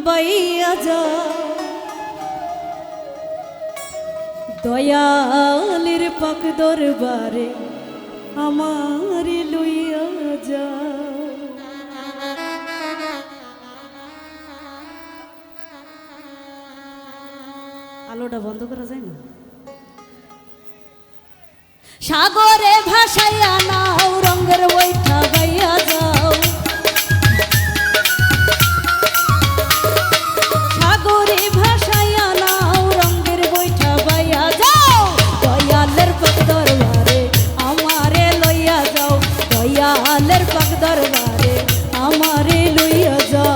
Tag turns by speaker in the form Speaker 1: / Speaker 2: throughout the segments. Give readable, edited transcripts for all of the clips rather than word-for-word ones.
Speaker 1: বাইয়া যা দয়ালের পাক দরবারে আমার লইয়া যা। আলোটা বন্ধ করা যায় না? সাগরে ভাসাইয়া নাও রঙের বৈঠা বাইয়া যাও, সাগরে ভাসাইয়া নাও রঙের বৈঠা বাইয়া যাও, দয়ালের পাক দরবারে আমারে লইয়া যাও, দয়ালের পাক দরবারে আমারে লইয়া যাও।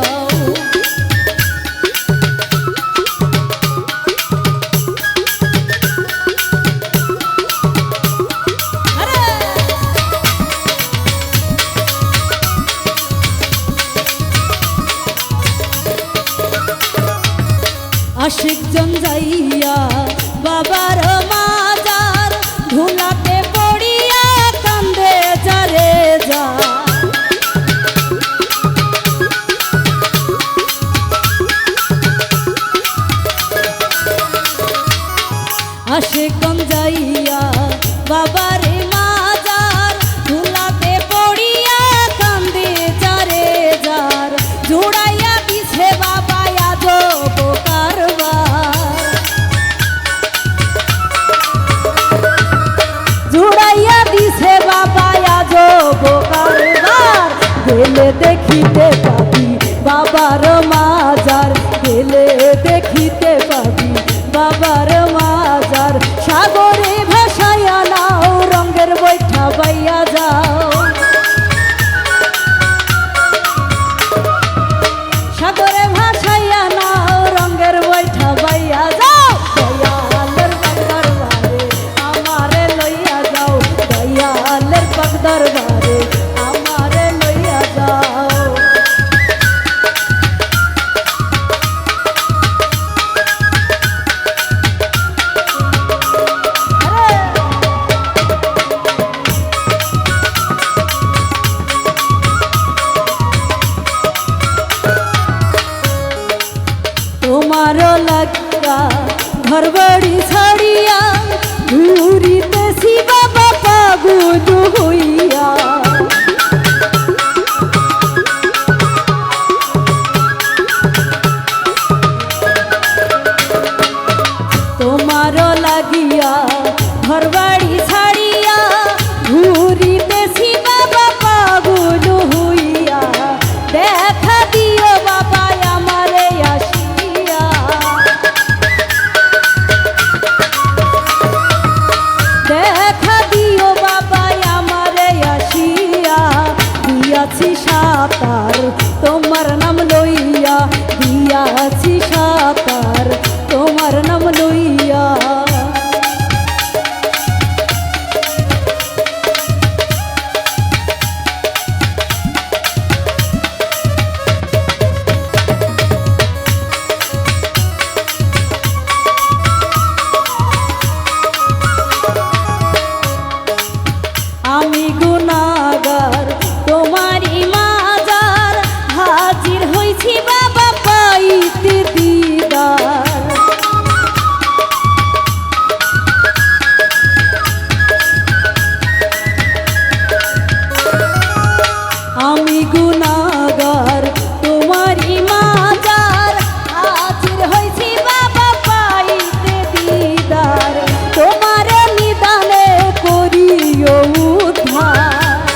Speaker 1: আশিকজন যাইয়া বাবার মাজার ধুলাতে পড়িয়া কান্দে যারে যা, আশিকজন যাইয়া বাবার মাজার ধুলাতে পড়িয়া কান্দে যারে যার, জোড়াইয়া দিছে বাবা আজব কারবার, জোড়াইয়া দিছে বাবা আজব কারবার, গেলে দেখিতে পাবি বাবার মাজার, গেলে দেখিতে পাবি বাবার মাজার, সাগরে ভাসাইয়া নাও রঙের বৈঠা বাইয়া যাও, সাগরে ভাসাইয়া নাও রঙের বৈঠা বাইয়া যাও, দয়ালের পাক দরবারে আমারে লইয়া যাও, দয়ালের পাক দরবারে আমারে লইয়া যাও। তোমারও লাগা ঘর বাড়ি ছাড়িয়া ঘুরিতেছি বাবা পাগল হইয়া, তোমারও লাগিয়া ঘর বাড়ি ছাড়িয়া ঘুরিতেছি বাবা পাগল হইয়া, দেখা দিও বাবা আমারে আসিয়া, দেখা দিও বাবা আমারে আসিয়া, দিয়াছি সাঁতার তোমার নাম লইয়া, দিয়াছি সাঁতার তোমার নাম লইয়া। আমি গুনাহগার তোমারই মাজার হাজির হইছি বাবা পাইতে দিদার, আমি গুনাহগার তোমারই মাজার হাজির হইছি বাবা পাইতে দিদার, তোমার নিদানে করিও উদ্ধার,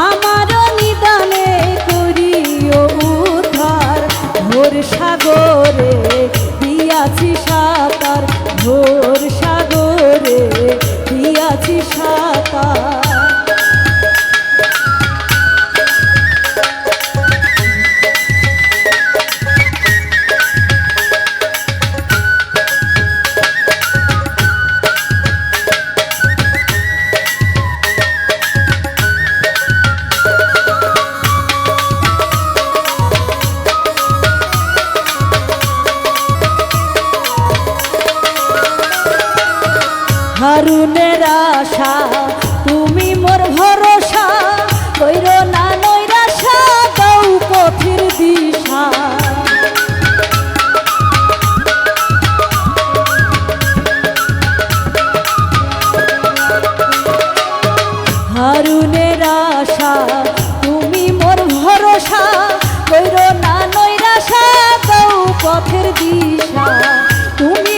Speaker 1: আমার নিদানে করিও উদ্ধার, ভোর সাগরে দিয়াছি সাঁতার, ভোর সাগরে দিয়াছি সাঁতার। হারুনের আশা তুমি মোর ভরসা, কইরো না নৈরাশা, দাও পথের দিশা। তুমি